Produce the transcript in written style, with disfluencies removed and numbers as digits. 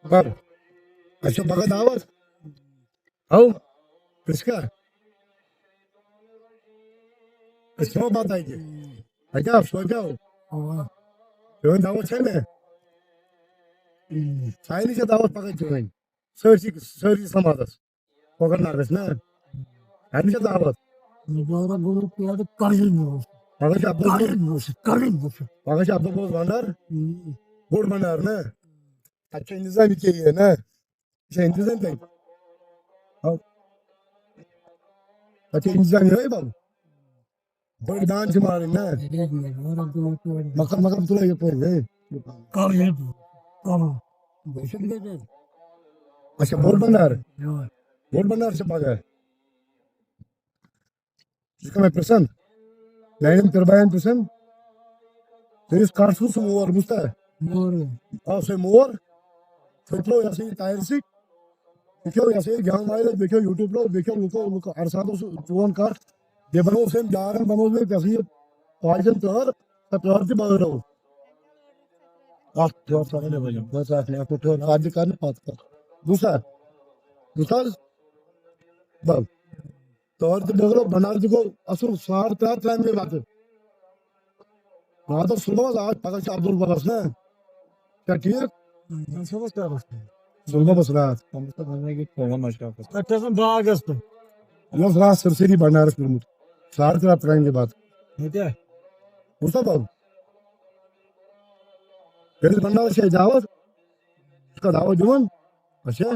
कब? अच्छा बगा दावत आओ किसका किसको बात आई थी अच्छा आप सो जाओ जो दावत है ना साइनी से दावत पकड़ जो है सर समादस पकड़ ना रस ना साइनी से दावत Negara guru tiada kali mus, पकड़ से Abdul kali mus, kali mus. पकड़ से अब्दुल भंडार गुड भंडार ना अच्छा इंतजाम किया है ना अच्छा इंतजाम कहीं आओ अच्छा इंतजाम है बाबू बड़ी दान से मारे ना Negara guru tiada मक्का मक्का तुला ये पर है kali mus, kali. Besok kita अच्छा बोर्ड भंडार से पकड़ जिसका मैं प्रसन्न Leidem terbayan tussen. Er is karsus moor musta. moro, Als moor. Fitlo ya se tire sik. Bekyo ya se gyang maile bekyo YouTube lo bekyo luko arsado chuan kar. De bano sem jaran bano me kasi poison tar tar se bagro. Ah jo sare le bajam. Bas aapne aapko to aaj karne baat kar. दूसरा बल तो और तो बगलो बनारस को असुर सार तार टाइम में बात है वहां तो सुबह आज पकड़ से अब्दुल बरस ने क्या ठीक nasıl bakarız? सुबह बस रात Sonuçta bana git kovan aşağı. Kaçtasın daha agastı. यो रात सरसरी बनारस में सार तार टाइम के बाद Ne de? दूसरा बल फिर बनारस से दावत उसका दावत जुमन अच्छा